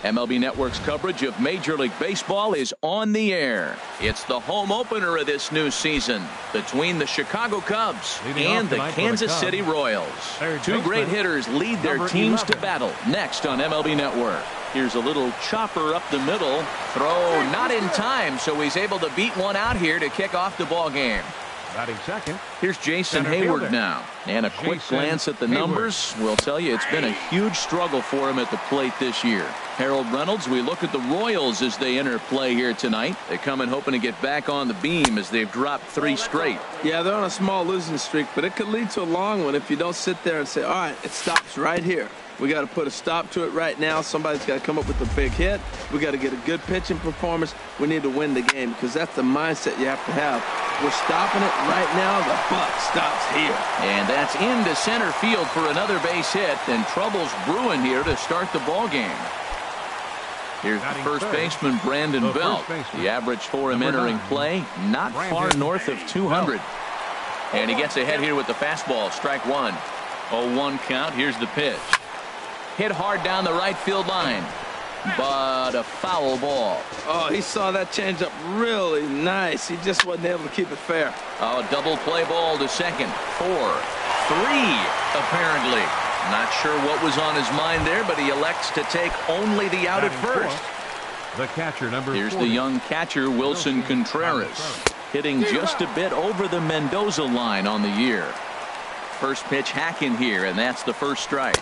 MLB Network's coverage of Major League Baseball is on the air. It's the home opener of this new season between the Chicago Cubs and the Kansas City Royals. Two great hitters lead their teams to battle next on MLB Network. Here's a little chopper up the middle. Throw not in time, so he's able to beat one out here to kick off the ball game. Batting second. Here's Jason Hayward now. And a quick glance at the numbers will tell you it's been a huge struggle for him at the plate this year. Harold Reynolds, we look at the Royals as they enter play here tonight. They come in hoping to get back on the beam as they've dropped 3 straight. Yeah, they're on a small losing streak, but it could lead to a long one if you don't sit there and say, all right, it stops right here. We got to put a stop to it right now. Somebody's got to come up with a big hit. We got to get a good pitching performance. We need to win the game because that's the mindset you have to have. We're stopping it right now. The buck stops here. And that's into center field for another base hit. And trouble's brewing here to start the ball game. Here's the first baseman, Brandon Belt. The average for him entering play, not far north of 200. And he gets ahead here with the fastball. Strike one. 0-1 count. Here's the pitch. Hit hard down the right field line, but a foul ball. Oh, he saw that changeup really nice. He just wasn't able to keep it fair. Oh, double play ball to second. 4-3, apparently. Not sure what was on his mind there, but he elects to take only the out at first. The catcher, number 40. Here's the young catcher, Wilson Contreras, hitting just a bit over the Mendoza line on the year. First pitch hacking here, and that's the first strike.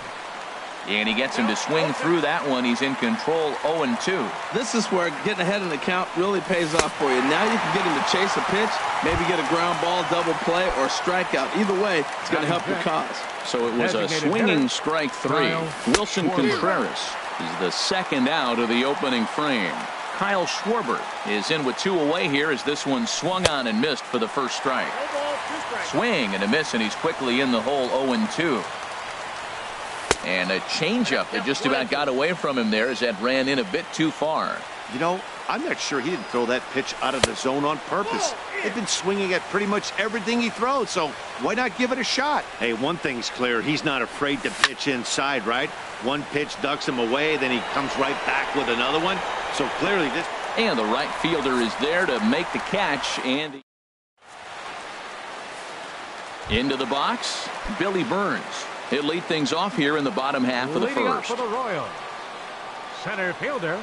And he gets him to swing through that one. He's in control, 0-2. This is where getting ahead in the count really pays off for you. Now you can get him to chase a pitch, maybe get a ground ball, double play, or a strikeout. Either way, it's going to help your cause. So it was a swinging strike 3. Wilson Contreras is the second out of the opening frame. Kyle Schwarber is in with 2 away here as this one swung on and missed for the first strike. Swing and a miss, and he's quickly in the hole, 0-2. And a changeup that just about got away from him there as that ran in a bit too far. You know, I'm not sure he didn't throw that pitch out of the zone on purpose. They've been swinging at pretty much everything he throws, so why not give it a shot? Hey, one thing's clear. He's not afraid to pitch inside, right? One pitch ducks him away, then he comes right back with another one. So clearly this... And the right fielder is there to make the catch, and into the box, Billy Burns. He'll lead things off here in the bottom half of the first. For the Royals, center fielder,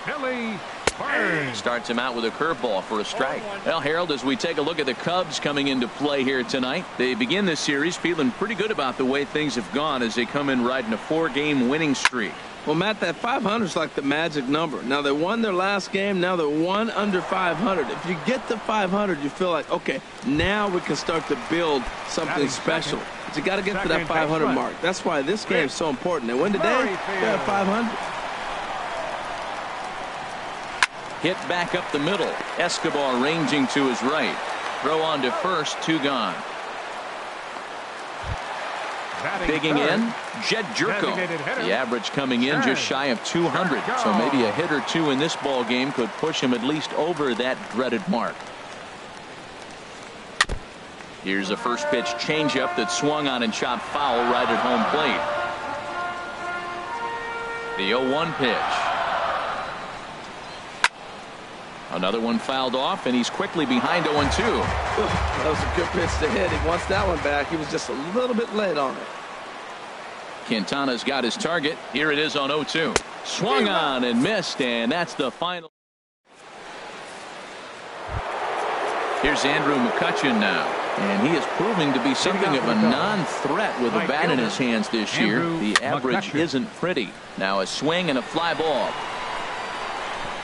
Billy Burns. Starts him out with a curveball for a strike. Well, Harold, as we take a look at the Cubs coming into play here tonight, they begin this series feeling pretty good about the way things have gone as they come in riding a 4-game winning streak. Well, Matt, that 500 is like the magic number. Now, they won their last game. Now they're 1 under 500. If you get to 500, you feel like, okay, now we can start to build something special. But you got to get to that 500 mark. That's why this game is so important. They win today, they have 500. Hit back up the middle. Escobar ranging to his right. Throw on to first, 2 gone. Digging in, Jed Jerko. The average coming in just shy of 200. So maybe a hit or 2 in this ball game could push him at least over that dreaded mark. Here's a first pitch changeup that swung on and chopped foul right at home plate. The 0-1 pitch. Another one fouled off, and he's quickly behind 0-2. That was a good pitch to hit. He wants that one back. He was just a little bit late on it. Quintana's got his target. Here it is on 0-2. Swung on and missed, and that's the final. Here's Andrew McCutchen now, and he is proving to be something of a non-threat with a bat in his hands this year. The average isn't pretty. Now a swing and a fly ball.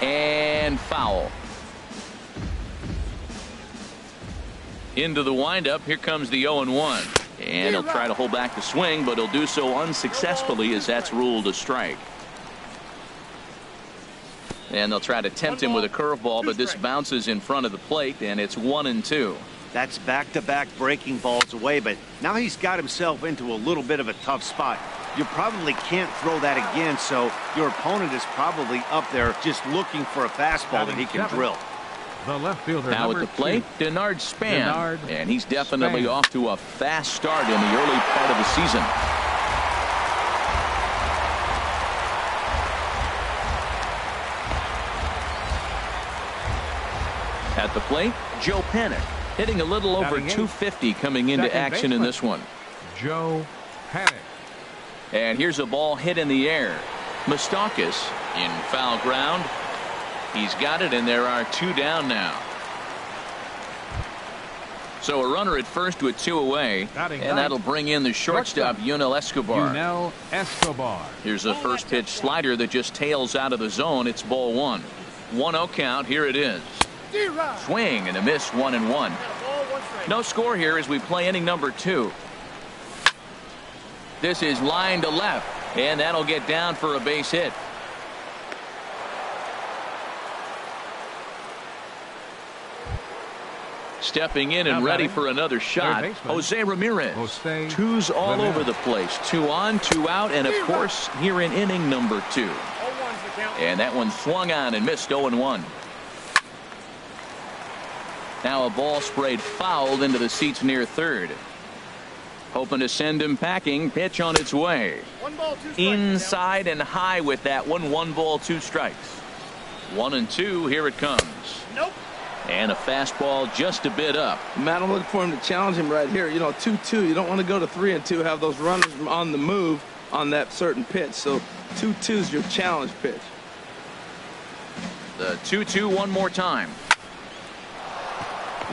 And foul. Into the windup. Here comes the 0-1. And he'll try to hold back the swing, but he'll do so unsuccessfully as that's ruled a strike. And they'll try to tempt him with a curveball, but this bounces in front of the plate, and it's 1-2. That's back-to-back breaking balls away, but now he's got himself into a little bit of a tough spot. You probably can't throw that again, so your opponent is probably up there just looking for a fastball that he can drill. The left fielder now at the plate, Denard Span, and he's definitely off to a fast start in the early part of the season. At the plate, Joe Panic, hitting a little over Batting 250 coming into Second action in baseman, this one. Joe Panic. And here's a ball hit in the air. Moustakas in foul ground. He's got it, and there are 2 down now. So a runner at first with 2 away, and that'll bring in the shortstop, Yunel Escobar. Yunel Escobar. Here's a first pitch slider that just tails out of the zone. It's ball 1. 1-0 count. Here it is. Swing and a miss, 1-1. No score here as we play inning number 2. This is line to left, and that'll get down for a base hit. Stepping in and ready for another shot, Jose Ramirez. 2's all over the place. 2 on, 2 out, and of course here in inning number 2. And that one swung on and missed, 0-1. Now a ball sprayed fouled into the seats near third. Hoping to send him packing. Pitch on its way. 1 ball, 2 strikes. Inside and high with that one. 1 ball, 2 strikes. 1-2. Here it comes. Nope. And a fastball just a bit up. Matt, I'm looking for him to challenge him right here. You know, 2-2. You don't want to go to 3-2. Have those runners on the move on that certain pitch. So 2-2 is your challenge pitch. The 2-2 one more time.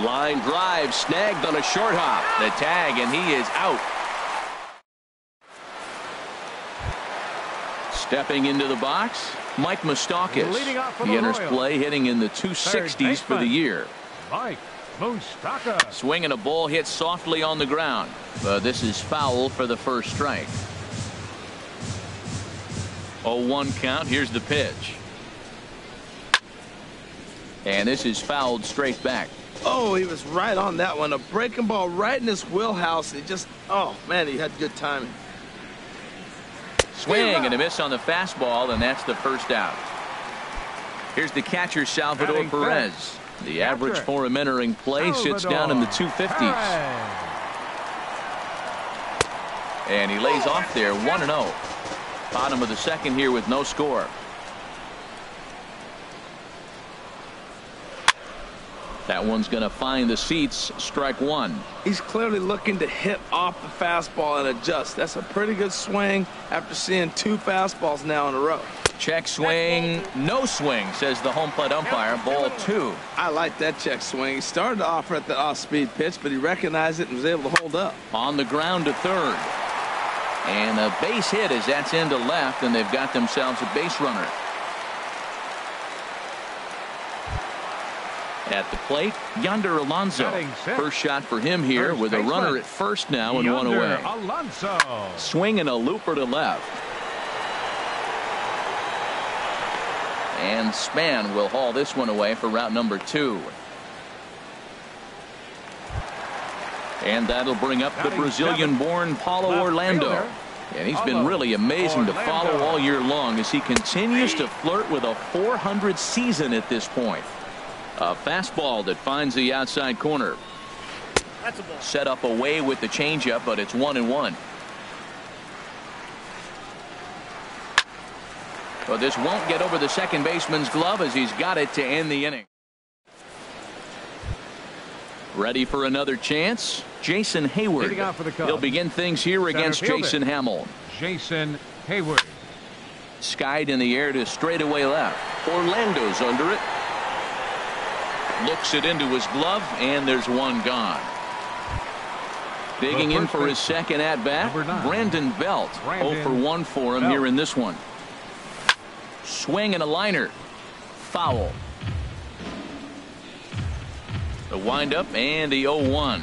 Line drive snagged on a short hop. The tag, and he is out. Stepping into the box, Mike Moustakas. He enters play hitting in the 260s for the year. Mike Moustakas. Swinging a ball hit softly on the ground. This is foul for the first strike. 0-1 count. Here's the pitch. And this is fouled straight back. Oh, he was right on that one. A breaking ball right in his wheelhouse. He just, oh, man, he had good timing. Swing and a miss on the fastball, and that's the first out. Here's the catcher, Salvador Perez. The average for him entering play sits down in the 250s. And he lays off there, 1-0. Bottom of the second here with no score. That one's going to find the seats. Strike 1. He's clearly looking to hit off the fastball and adjust. That's a pretty good swing after seeing 2 fastballs now in a row. Check swing. No swing, says the home plate umpire. Ball 2. I like that check swing. He started to offer at the off-speed pitch, but he recognized it and was able to hold up. On the ground to third. And a base hit as that's into left, and they've got themselves a base runner. At the plate, Yonder Alonso. First shot for him here with a runner at first now and 1 away. Alonso. Swinging a looper to left. And Span will haul this one away for route number 2. And that'll bring up the Brazilian-born Paulo Orlando. And he's been really amazing to follow all year long as he continues to flirt with a .400 season at this point. A fastball that finds the outside corner. That's a ball. Set up away with the changeup, but it's 1-1. But this won't get over the second baseman's glove as he's got it to end the inning. Ready for another chance? Jason Hayward. He'll begin things here against Jason Hamill. Jason Hayward. Skied in the air to straightaway left. Orlando's under it. Looks it into his glove, and there's one gone. Digging in for his second at-bat, Brandon Belt. 0 for 1 for him here in this one. Swing and a liner. Foul. The windup and the 0-1.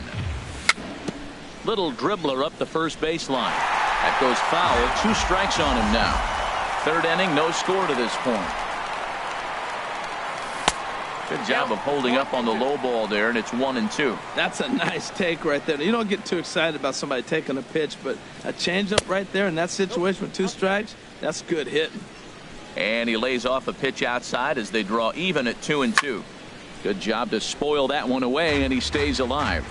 Little dribbler up the first baseline. That goes foul. 2 strikes on him now. Third inning, no score to this point. Good job of holding up on the low ball there, and it's 1-2. That's a nice take right there. You don't get too excited about somebody taking a pitch, but a changeup right there in that situation with 2 strikes, that's good hitting. And he lays off a pitch outside as they draw even at 2-2. Good job to spoil that one away, and he stays alive.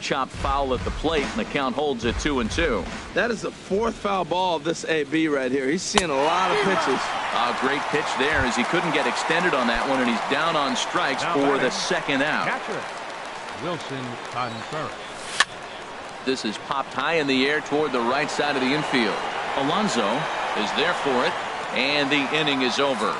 chopped foul at the plate, and the count holds at 2-2. That is the fourth foul ball of this AB right here. He's seeing a lot of pitches. A great pitch there as he couldn't get extended on that one, and he's down on strikes for the second out. Catcher Wilson on first. This is popped high in the air toward the right side of the infield. Alonso is there for it, and the inning is over.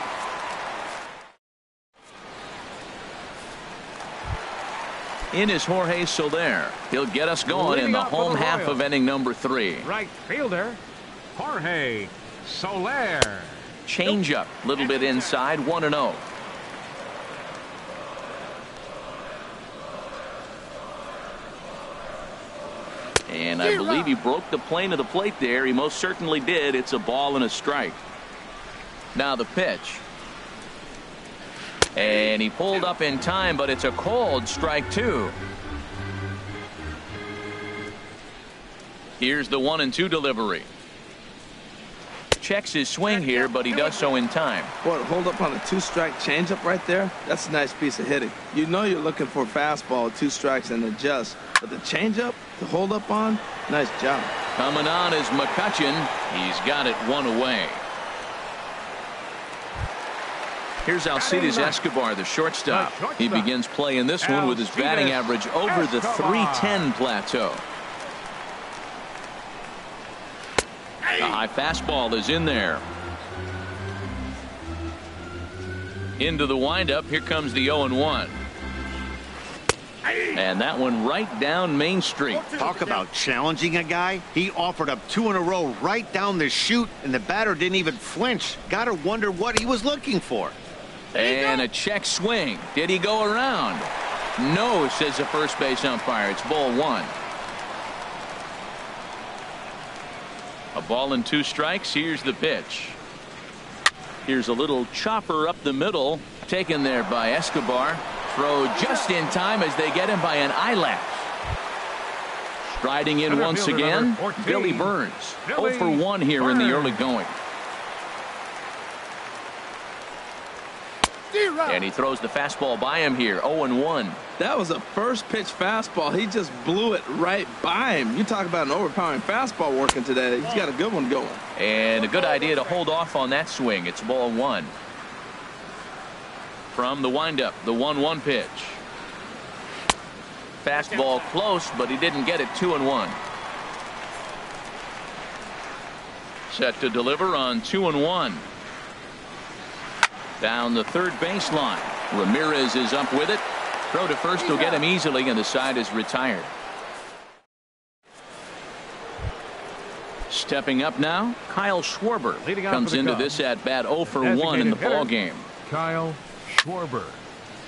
In is Jorge Soler. He'll get us going in the home half of inning number 3. Right fielder Jorge Soler. Changeup, a little bit inside, 1-0. And I believe he broke the plane of the plate there. He most certainly did. It's a ball and a strike. Now the pitch. And he pulled up in time, but it's a called strike 2. Here's the 1-2 delivery. Checks his swing here, but he does so in time. What, hold up on a 2-strike changeup right there? That's a nice piece of hitting. You know you're looking for a fastball, 2 strikes and adjust. But the changeup to hold up on, nice job. Coming on is McCutchen. He's got it 1 away. Here's Alcides Escobar, the shortstop. He begins play in this one with his batting average over the .310 plateau. The high fastball is in there. Into the windup. Here comes the 0-1. And that one right down Main Street. Talk about challenging a guy. He offered up 2 in a row right down the chute, and the batter didn't even flinch. Gotta wonder what he was looking for. And a check swing. Did he go around? No, says the first base umpire. It's ball 1. A ball and 2 strikes. Here's the pitch. Here's a little chopper up the middle, taken there by Escobar. Throw just in time as they get him by an eyelash. Striding in once again, Billy Burns. 0 for 1 here in the early going. And he throws the fastball by him here. 0-1. That was a first pitch fastball. He just blew it right by him. You talk about an overpowering fastball working today. He's got a good one going. And a good idea to hold off on that swing. It's ball 1. From the windup, the 1-1 pitch. Fastball close, but he didn't get it. 2-1. Set to deliver on 2-1. Down the third baseline. Ramirez is up with it. Throw to first will get him easily, and the side is retired. Stepping up now, Kyle Schwarber comes into this at bat 0 for 1 in the ball game. Kyle Schwarber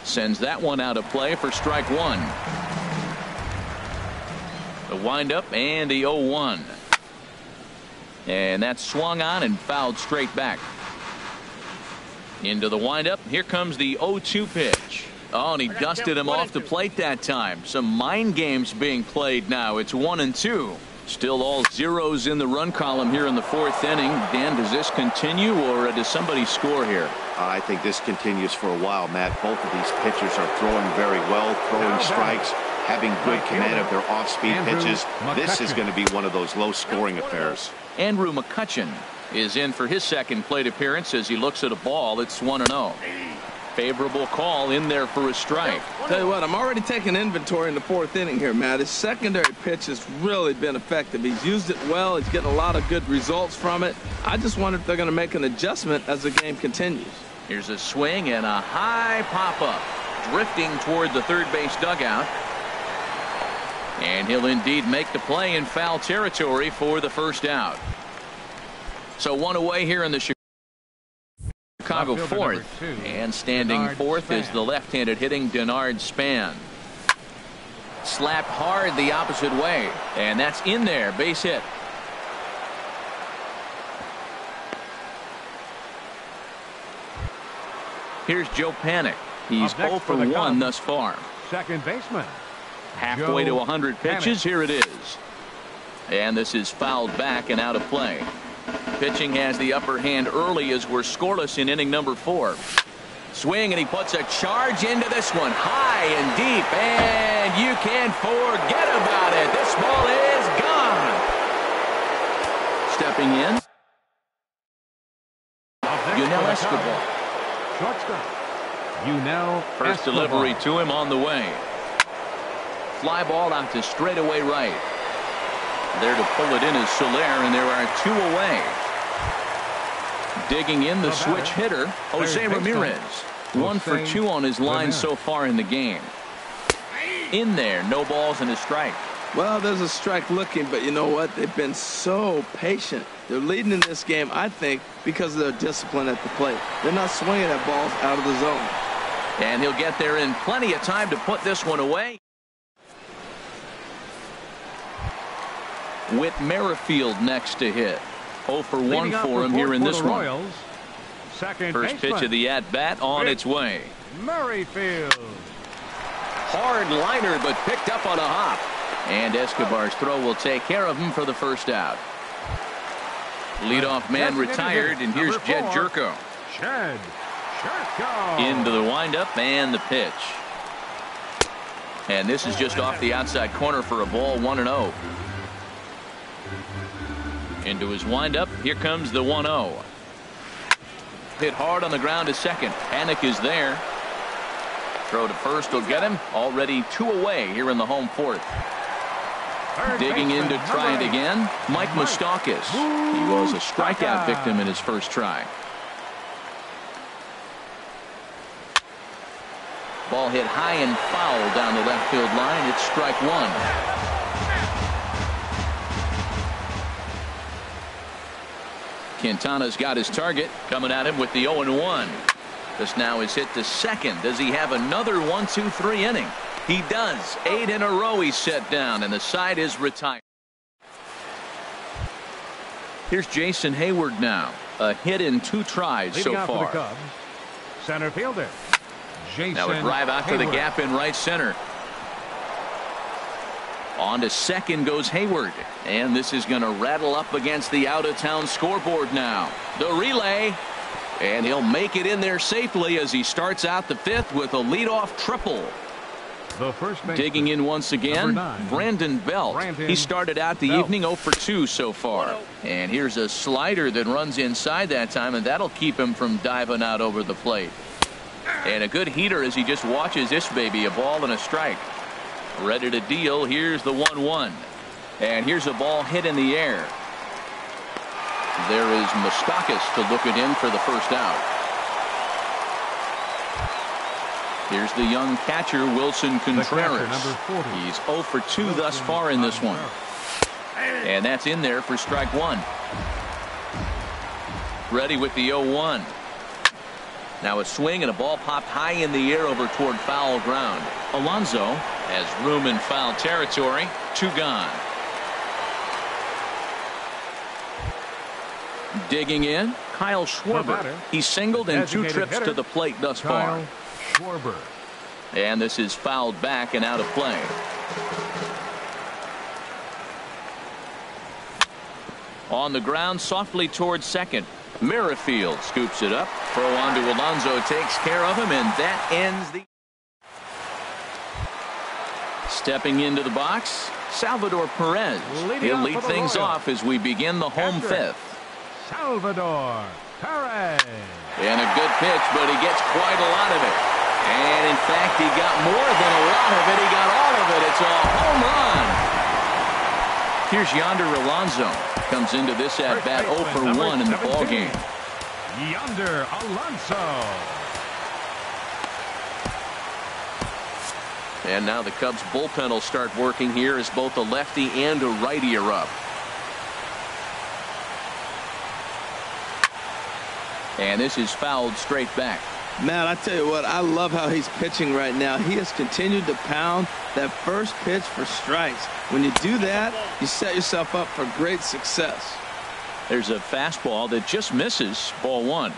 sends that one out of play for strike 1. The windup and the 0-1. And that's swung on and fouled straight back. Into the windup. Here comes the 0-2 pitch. Oh, and he dusted him off the plate that time. Some mind games being played now. It's 1-2. Still all zeros in the run column here in the 4th inning. Dan, does this continue, or does somebody score here? I think this continues for a while, Matt. Both of these pitchers are throwing very well, throwing strikes, having good command of their off-speed pitches. This is going to be one of those low-scoring affairs. Andrew McCutchen is in for his second plate appearance as he looks at a ball. It's 1-0. Favorable call in there for a strike. Tell you what, I'm already taking inventory in the 4th inning here, Matt. His secondary pitch has really been effective. He's used it well. He's getting a lot of good results from it. I just wonder if they're going to make an adjustment as the game continues. Here's a swing and a high pop-up. Drifting toward the third base dugout. And he'll indeed make the play in foul territory for the first out. So 1 away here in the Chicago 4th. And standing 4th is the left-handed hitting Denard Span. Slapped hard the opposite way. And that's in there. Base hit. Here's Joe Panik. He's 0 for 1 thus far. Second baseman. Halfway to 100 pitches. Here it is. And this is fouled back and out of play. Pitching has the upper hand early as we're scoreless in inning number 4. Swing, and he puts a charge into this one, high and deep, and you can't forget about it. This ball is gone. Stepping in, Yunel Escobar. Shortstop. Yunel First Escobar. delivery to him on the way. Fly ball out to straightaway right. There to pull it in is Soler, and there are 2 away. Digging in the switch hitter, Jose Ramirez. 1 for 2 on his line so far in the game. In there, no balls and a strike. Well, there's a strike looking, but you know what? They've been so patient. They're leading in this game, I think, because of their discipline at the plate. They're not swinging at balls out of the zone. And he'll get there in plenty of time to put this one away. Whit Merrifield next to hit. 0 for 1 for him here in this one. Royals, second First baseman. pitch of the at-bat on its way. Merrifield. Hard liner, but picked up on a hop. And Escobar's throw will take care of him for the first out. Leadoff man retired, and here's Jed Jerko. Jed Jerko. Into the windup and the pitch. And this is just off the outside corner for a ball, 1-0. Into his windup, here comes the 1-0. Hit hard on the ground to second. Panic is there. Throw to first will get him. Already 2 away here in the home fourth. Digging in to try it again, Mike Moustakas. He was a strikeout victim in his first try. Ball hit high and foul down the left field line. It's strike 1. Quintana's got his target, coming at him with the 0-1. This now is hit to second. Does he have another 1-2-3 inning? He does. 8 in a row he's set down, and the side is retired. Here's Jason Hayward now. A hit in 2 tries Leading so out for far. the Cubs, center fielder Jason Now a drive out Hayward. to the gap in right center. On to second goes Hayward. And this is going to rattle up against the out-of-town scoreboard now. The relay. And he'll make it in there safely as he starts out the 5th with a leadoff triple. The first baseman, Digging in once again, number 9, Brandon Belt. He started out the evening 0 for 2 so far. And here's a slider that runs inside that time, and that'll keep him from diving out over the plate. And a good heater as he just watches this baby, a ball and a strike. Ready to deal. Here's the 1-1. And here's a ball hit in the air. There is Moustakas to look it in for the first out. Here's the young catcher, Wilson Contreras. Number 40. He's 0 for 2 thus far in this one. And that's in there for strike 1. Ready with the 0-1. Now a swing and a ball popped high in the air over toward foul ground. Alonso has room in foul territory. 2 gone. Digging in, Kyle Schwarber. He's singled in 2 trips to the plate thus far. Schwarber. And this is fouled back and out of play. On the ground, softly towards second. Merrifield scoops it up. Throw on to Alonso, takes care of him, and that ends the. Stepping into the box, Salvador Perez. He'll lead things off as we begin the home 5th. Salvador Perez. And a good pitch, but he gets quite a lot of it. And in fact, he got more than a lot of it. He got all of it. It's a home run. Here's Yonder Alonso. Comes into this at bat 0 for 1 in the ball game. Yonder Alonso. And now the Cubs bullpen will start working here as both a lefty and a righty are up. And this is fouled straight back. Man, I tell you what, I love how he's pitching right now. He has continued to pound that first pitch for strikes. When you do that, you set yourself up for great success. There's a fastball that just misses. Ball 1.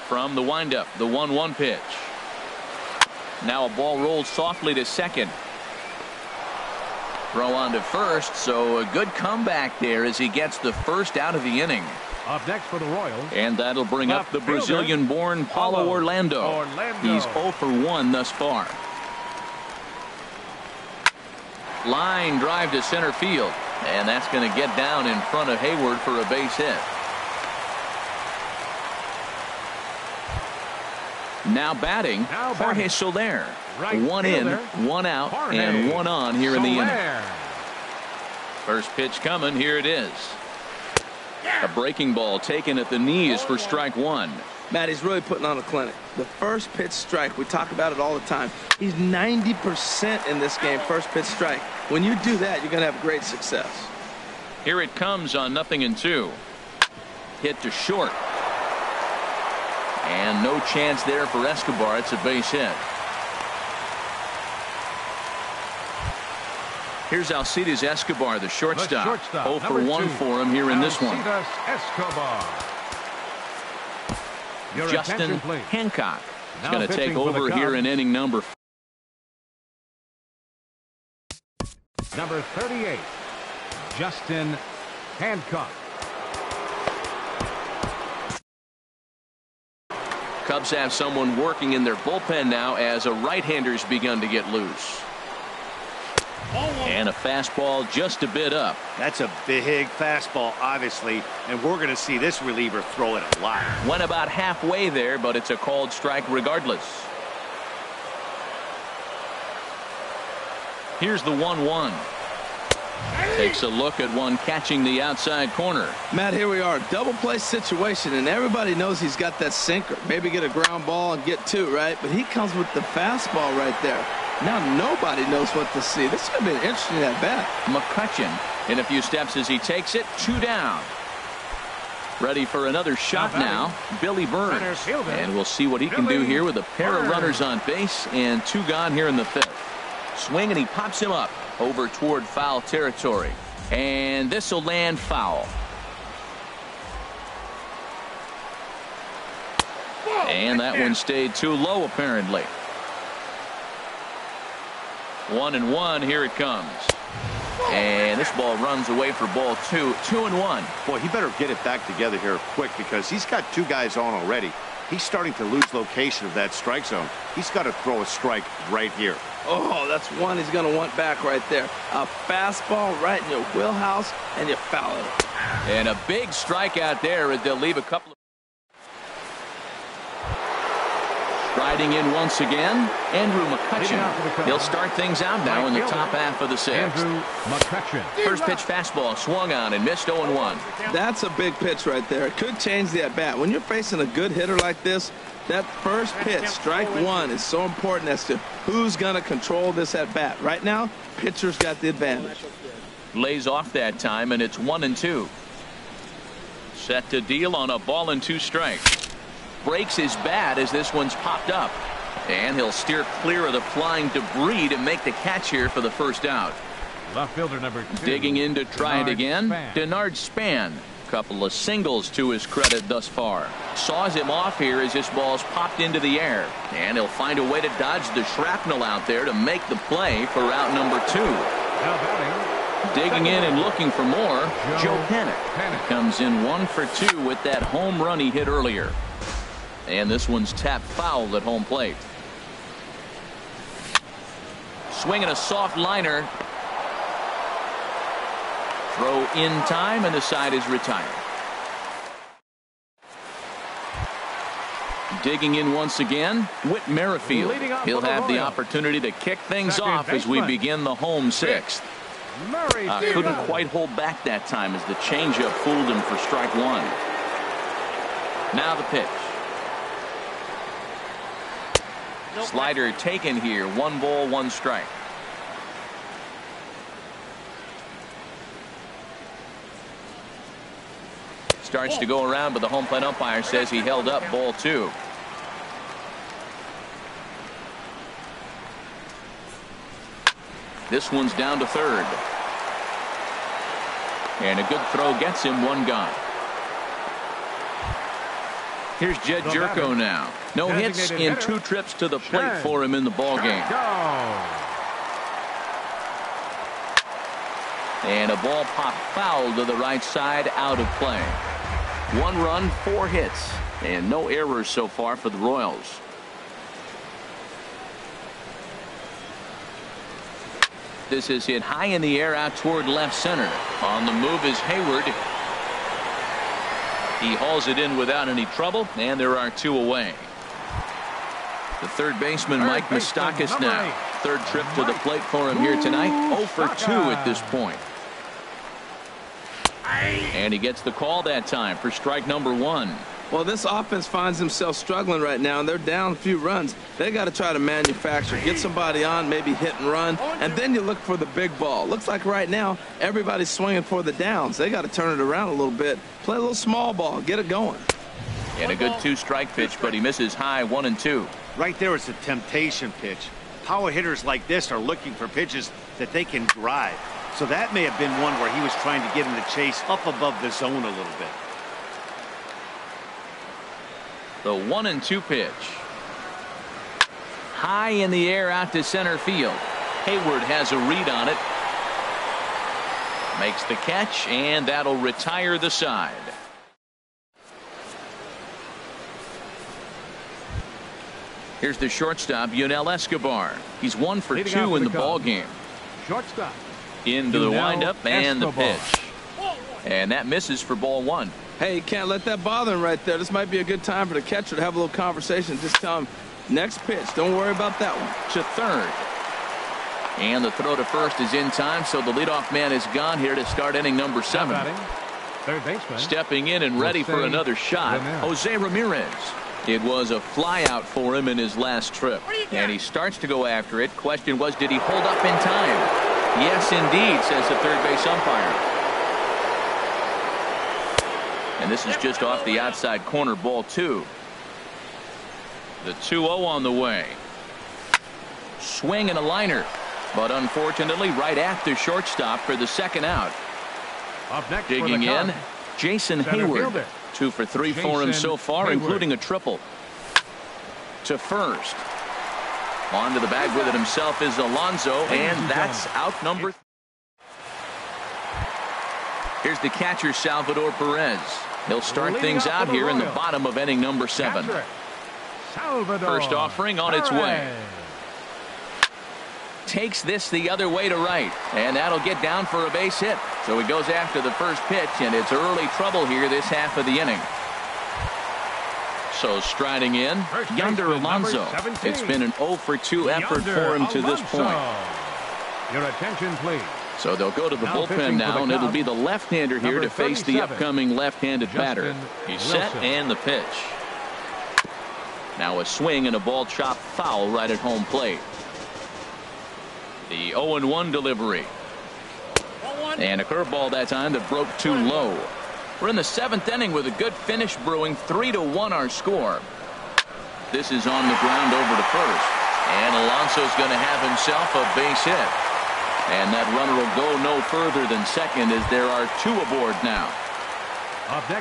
From the windup, the 1-1 pitch. Now a ball rolled softly to second. Throw on to first, so a good comeback there as he gets the first out of the inning. Up next for the Royals. And that'll bring up the Brazilian-born Paulo Orlando. He's 0 for 1 thus far. Line drive to center field. And that's going to get down in front of Hayward for a base hit. Now batting, Jorge Soler. One in, one out, and one on here in the inning. First pitch coming. Here it is. A breaking ball taken at the knees for strike one. Matt, he's really putting on a clinic. The first pitch strike, we talk about it all the time. He's 90% in this game, first pitch strike. When you do that, you're going to have great success. Here it comes on 0-2. Hit to short. And no chance there for Escobar. It's a base hit. Here's Alcides Escobar, the shortstop. 0 for 1 for him here in this one. Justin Hancock is going to take over here in inning number 4. Number 38, Justin Hancock. Cubs have someone working in their bullpen now as a right-hander's begun to get loose. And a fastball just a bit up. That's a big fastball, obviously, and we're going to see this reliever throw it a lot. Went about halfway there, but it's a called strike regardless. Here's the 1-1. Takes a look at one catching the outside corner. Matt, here we are, double play situation, and everybody knows he's got that sinker. Maybe get a ground ball and get two, right? But he comes with the fastball right there. Now nobody knows what to see. This is going to be an interesting at bat. McCutchen in a few steps as he takes it. 2 down. Ready for another shot now. Billy Burns. And we'll see what he can do here with a pair of runners on base and 2 gone here in the 5th. Swing, and he pops him up over toward foul territory. And this will land foul. And that one stayed too low apparently. 1-1. Here it comes. And this ball runs away for ball 2. 2-1. Boy, he better get it back together here quick because he's got 2 guys on already. He's starting to lose location of that strike zone. He's got to throw a strike right here. Oh, that's one he's going to want back right there. A fastball right in your wheelhouse, and you foul it. And a big strikeout there as they'll leave a couple of. Riding in once again, Andrew McCutchen. He'll start things out now in the top half of the 6th. First pitch fastball swung on and missed 0-1. That's a big pitch right there. It could change the at bat. When you're facing a good hitter like this, that first pitch, strike one, is so important as to who's going to control this at bat. Right now, pitcher's got the advantage. Lays off that time, and it's 1-2. Set to deal on a ball and 2 strikes. Breaks his bat as this one's popped up. And he'll steer clear of the flying debris to make the catch here for the first out. Left fielder number 2. Digging in to try it again. Denard Span. Couple of singles to his credit thus far. Saws him off here as this ball's popped into the air. And he'll find a way to dodge the shrapnel out there to make the play for out number 2. Now batting. Digging in and looking for more, Joe Panik. Comes in 1 for 2 with that home run he hit earlier. And this one's tapped foul at home plate. Swinging a soft liner. Throw in time, and the side is retired. Digging in once again, Whit Merrifield. He'll have the opportunity to kick things off as we begin the home 6th. Couldn't quite hold back that time as the changeup fooled him for strike 1. Now the pitch. Slider taken here. 1 ball, 1 strike. Starts to go around, but the home plate umpire says he held up ball 2. This one's down to 3rd. And a good throw gets him 1 gone. Here's Jed Jerko now. No hits in 2 trips to the plate for him in the ball game. And a ball popped foul to the right side, out of play. 1 run, 4 hits, and no errors so far for the Royals. This is hit high in the air out toward left center. On the move is Hayward. He hauls it in without any trouble, and there are 2 away. The third baseman, Mike Moustakas now. Third trip to the plate for him here tonight. 0 for 2 at this point. And he gets the call that time for strike number 1. Well, this offense finds themselves struggling right now, and they're down a few runs. They got to try to manufacture, get somebody on, maybe hit and run, and then you look for the big ball. Looks like right now everybody's swinging for the downs. They got to turn it around a little bit, play a little small ball, get it going. And a good 2-strike pitch, but he misses high 1 and 2. Right there is a temptation pitch. Power hitters like this are looking for pitches that they can drive. So that may have been one where he was trying to get him to chase up above the zone a little bit. The 1 and 2 pitch. High in the air out to center field. Hayward has a read on it. Makes the catch, and that'll retire the side. Here's the shortstop, Yunel Escobar. He's 1 for 2 in the ball game. Shortstop. Into the windup and the Escobar. pitch. And that misses for ball 1. Hey, you can't let that bother him right there. This might be a good time for the catcher to have a little conversation. Just tell him, next pitch. Don't worry about that one. To third. And the throw to first is in time, so the leadoff man is gone here to start inning number 7. Batting, third baseman. Stepping in and ready for another shot, Jose Ramirez. It was a fly out for him in his last trip. And he starts to go after it. Question was, did he hold up in time? Yes, indeed, says the third base umpire. And this is just off the outside corner, ball 2. The 2-0 on the way. Swing and a liner. But unfortunately, right at the shortstop for the second out. Up next Digging in, Jason Hayward. fielder. 2 for 3 for him so far, Hayward. including a triple. To first. On to the bag with it himself is Alonso, and that's out number. Here's the catcher, Salvador Perez. He'll start things out here in the bottom of inning number 7. First offering on its way. Takes this the other way to right, and that'll get down for a base hit. So he goes after the first pitch, and it's early trouble here this half of the inning. So striding in, Yonder Alonso. It's been an 0 for 2 effort for him to this point. Your attention, please. So they'll go to the bullpen now, and it'll be the left-hander here to face the upcoming left-handed batter. He's set, and the pitch. Now a swing and a ball chopped foul right at home plate. The 0-1 delivery. And a curveball that time that broke too low. We're in the 7th inning with a good finish brewing. 3-1 our score. This is on the ground over to first. And Alonso's going to have himself a base hit. And that runner will go no further than second as there are 2 aboard now.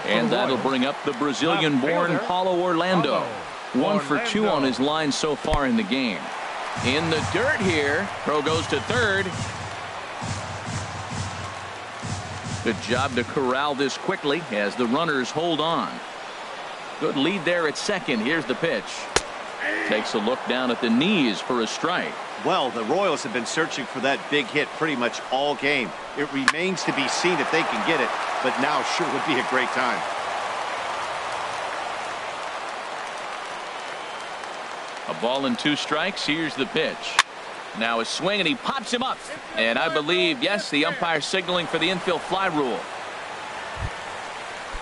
And that'll bring up the Brazilian-born Paulo Orlando. 1 for 2 on his line so far in the game. In the dirt here. Throw goes to third. Good job to corral this quickly as the runners hold on. Good lead there at second. Here's the pitch. Takes a look down at the knees for a strike. Well, the Royals have been searching for that big hit pretty much all game. It remains to be seen if they can get it, but now sure would be a great time. A ball and 2 strikes. Here's the pitch. Now a swing, and he pops him up. And I believe, yes, the umpire signaling for the infield fly rule.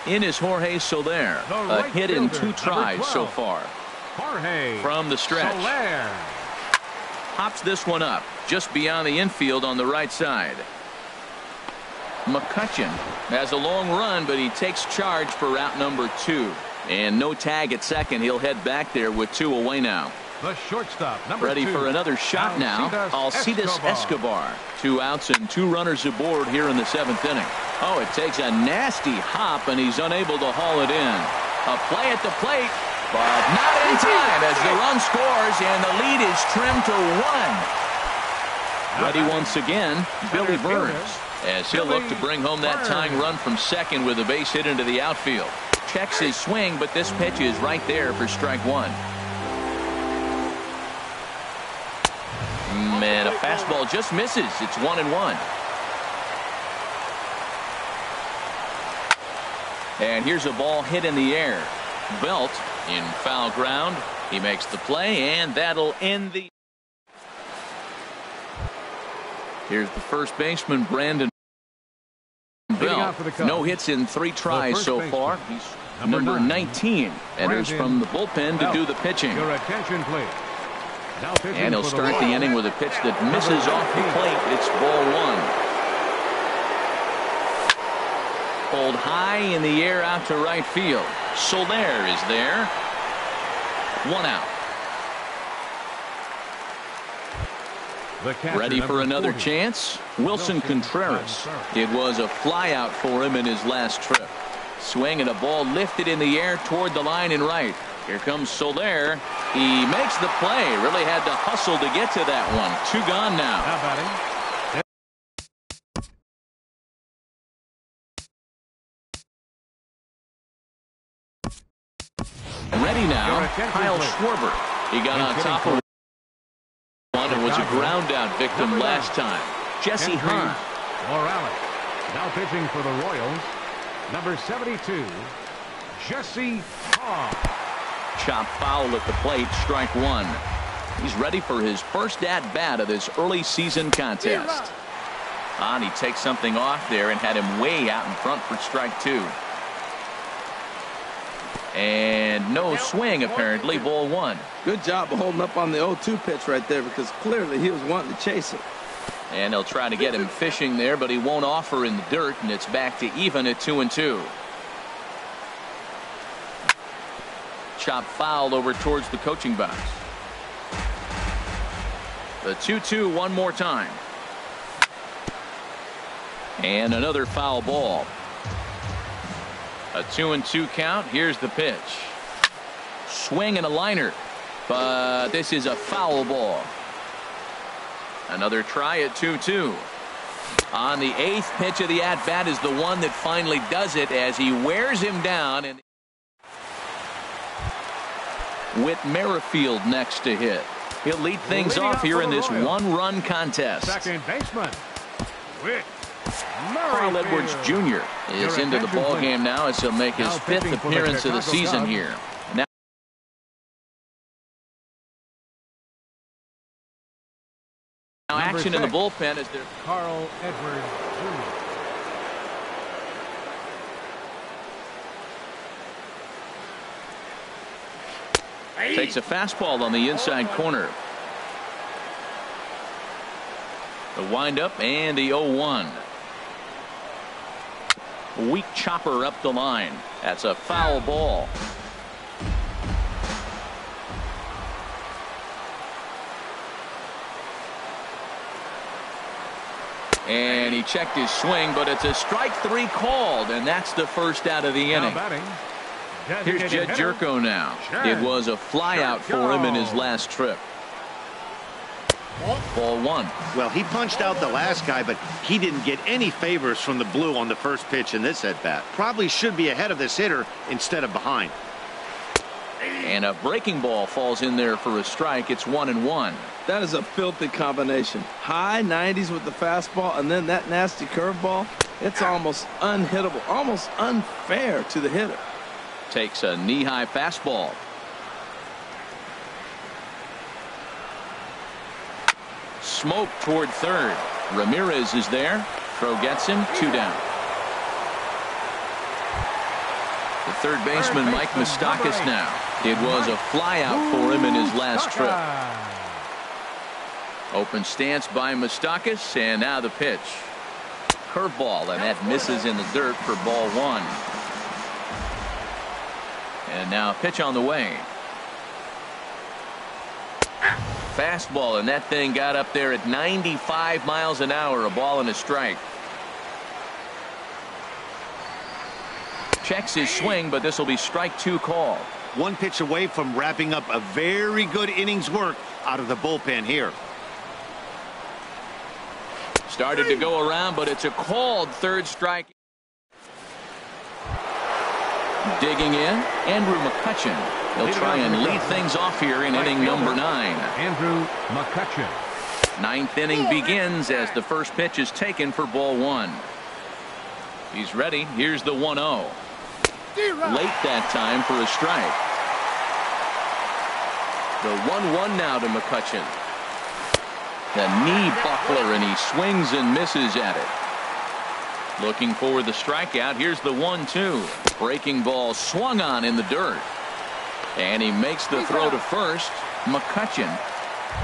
In is Jorge Soler. A hit in 2 tries so far. From the stretch. Pops this one up just beyond the infield on the right side. McCutcheon has a long run, but he takes charge for route number 2. And no tag at second. He'll head back there with 2 away now. The shortstop, ready for another shot now. Alcides Escobar. 2 outs and 2 runners aboard here in the 7th inning. Oh, it takes a nasty hop, and he's unable to haul it in. A play at the plate, but not in time as the run scores, and the lead is trimmed to 1. Ready once again, Billy Burns, as he'll look to bring home that tying run from second with a base hit into the outfield. Checks his swing, but this pitch is right there for strike one. And a fastball just misses. It's 1-1. And here's a ball hit in the air. Belt in foul ground. He makes the play, and that'll end the. Here's the first baseman, Brandon Belt. No hits in 3 tries so far. He's number 19. Enters from the bullpen to do the pitching. Your attention, please. And he'll start the inning with a pitch that misses off the plate. It's ball 1. Pulled high in the air out to right field. Soler is there. 1 out. Ready for another chance. Wilson Contreras. It was a flyout for him in his last trip. Swing and a ball lifted in the air toward the line and right. Here comes Soler. He makes the play. Really had to hustle to get to that one. 2 gone now. How about him? Ready now. Kyle Schwarber. He got on top of one and was a ground out victim last time. Jesse Hahn. Morales. Now pitching for the Royals. Number 72, Jesse Hahn. Chop foul at the plate, strike 1. He's ready for his first at-bat of this early season contest. And he takes something off there and had him way out in front for strike 2. And no swing, apparently. Ball 1. Good job of holding up on the 0-2 pitch right there, because clearly he was wanting to chase it. And they'll try to get him fishing there, but he won't offer in the dirt, and it's back to even at 2-2. Chop foul over towards the coaching box. The 2-2 one more time. And another foul ball. A 2-2 count. Here's the pitch. Swing and a liner, but this is a foul ball. Another try at 2-2. On the 8th pitch of the at-bat is the one that finally does it as he wears him down. And with Merrifield next to hit. He'll lead things off here in this 1-run contest. Second baseman, Whit Carl Edwards Jr. is into the ball game now as he'll make his 5th appearance of the season here. Now action in the bullpen is there. Carl Edwards Jr. Takes a fastball on the inside corner. The windup and the 0-1. Weak chopper up the line. That's a foul ball. And he checked his swing, but it's a strike 3 called, and that's the first out of the inning. Here's Jed Jerko now. It was a flyout for him in his last trip. Ball 1. Well, he punched out the last guy, but he didn't get any favors from the blue on the first pitch in this at-bat. Probably should be ahead of this hitter instead of behind. And a breaking ball falls in there for a strike. It's 1-1. That is a filthy combination. High 90s with the fastball, and then that nasty curveball. It's almost unhittable, almost unfair to the hitter. Takes a knee-high fastball. Smoke toward third. Ramirez is there. Throw gets him. 2 down. The third baseman, Mike Moustakas now. It was a flyout for him in his last trip. Open stance by Moustakas, and now the pitch. Curveball, and that misses in the dirt for ball 1. And now a pitch on the way. Fastball, and that thing got up there at 95 miles an hour. A ball and a strike. Checks his swing, but this will be strike 2 call. One pitch away from wrapping up a very good innings work out of the bullpen here. Started to go around, but it's a called third strike. Digging in, Andrew McCutcheon. He'll try and lead things off here in inning number 9. Andrew McCutcheon. Ninth inning begins as the first pitch is taken for ball 1. He's ready. Here's the 1-0. Late that time for a strike. The 1-1 now to McCutcheon. The knee buckler, and he swings and misses at it. Looking for the strikeout. Here's the 1-2. Breaking ball swung on in the dirt. And he makes the throw to first. McCutcheon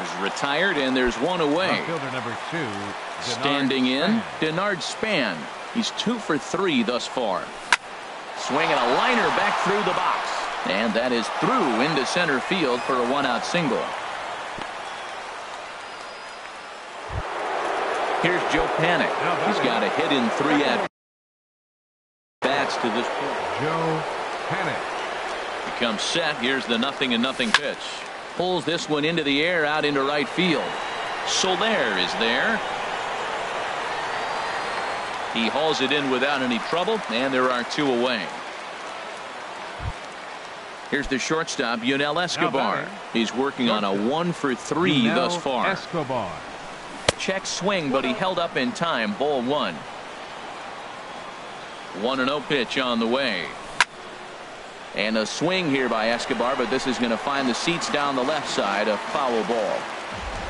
is retired, and there's one away. Fielder number 2. Standing in, Denard Span. He's 2 for 3 thus far. Swinging a liner back through the box. And that is through into center field for a 1-out single. Here's Joe Panic. He's got a hit in 3 at-bats to this point. Joe Panic. He comes set. Here's the 0-0 pitch. Pulls this one into the air out into right field. Soler is there. He hauls it in without any trouble, and there are 2 away. Here's the shortstop, Yunel Escobar. He's working on a 1 for 3 thus far. Escobar. Check swing, but he held up in time. Ball 1. 1-0 pitch on the way. And a swing here by Escobar, but this is going to find the seats down the left side. A foul ball.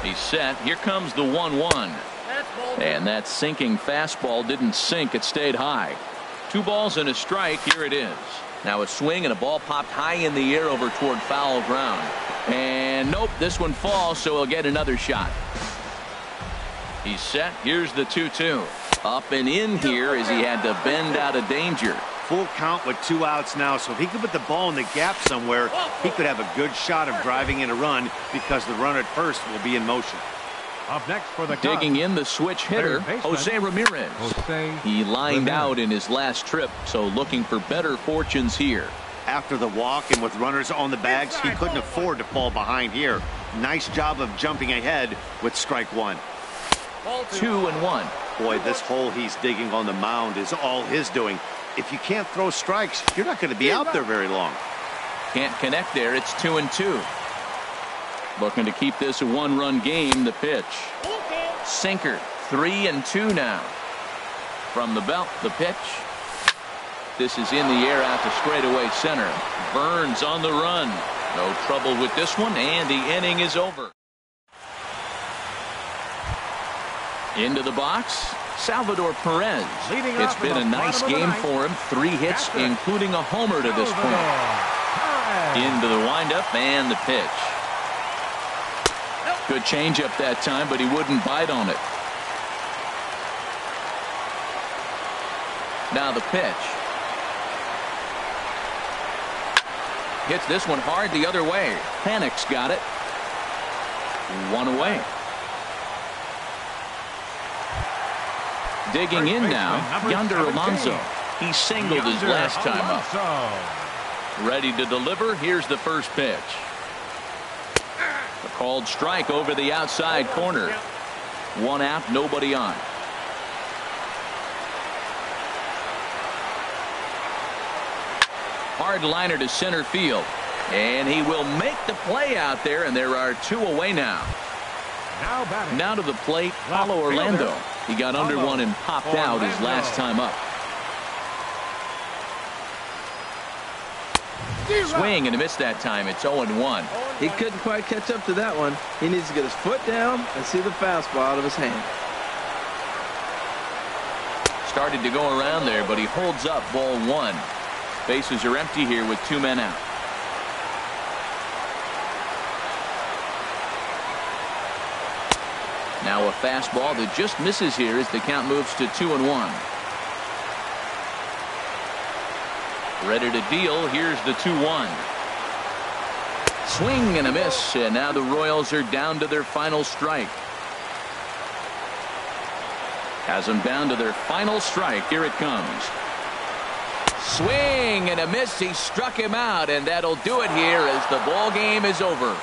He's set. Here comes the 1-1. And that sinking fastball didn't sink. It stayed high. 2 balls and a strike. Here it is. Now a swing, and a ball popped high in the air over toward foul ground. And nope, this one falls, so he'll get another shot. He's set. Here's the 2-2. Up and in here as he had to bend out of danger. Full count with 2 outs now, so if he could put the ball in the gap somewhere, he could have a good shot of driving in a run because the runner at first will be in motion. Up next for the Digging in, the switch hitter, Jose Ramirez. He lined out in his last trip, so looking for better fortunes here. After the walk and with runners on the bags, he couldn't afford to fall behind here. Nice job of jumping ahead with strike 1. 2-1. Boy, this hole he's digging on the mound is all his doing. If you can't throw strikes, you're not going to be out there very long. Can't connect there. It's 2-2. Looking to keep this a 1-run game. The pitch. Sinker. 3-2 now. From the belt, the pitch. This is in the air out to straightaway center. Burns on the run. No trouble with this one, and the inning is over. Into the box, Salvador Perez. It's been a nice game for him. 3 hits, including a homer to this point. Into the windup and the pitch. Good changeup that time, but he wouldn't bite on it. Now the pitch. Hits this one hard the other way. Panic's got it. 1 away. Digging in now, Yonder Alonso. He singled his last time up. Ready to deliver. Here's the first pitch. A called strike over the outside corner. 1 out, nobody on. Hard liner to center field. And he will make the play out there, and there are 2 away now. Now to the plate, Paulo Orlando. He got under one and popped out his last time up. Swing and a miss that time. It's 0-1. He couldn't quite catch up to that one. He needs to get his foot down and see the fastball out of his hand. Started to go around there, but he holds up. Ball 1. Bases are empty here with 2 men out. Now a fastball that just misses here as the count moves to 2-1. Ready to deal. Here's the 2-1. Swing and a miss, and now the Royals are down to their final strike. Has them down to their final strike. Here it comes. Swing and a miss. He struck him out, and that'll do it here as the ball game is over.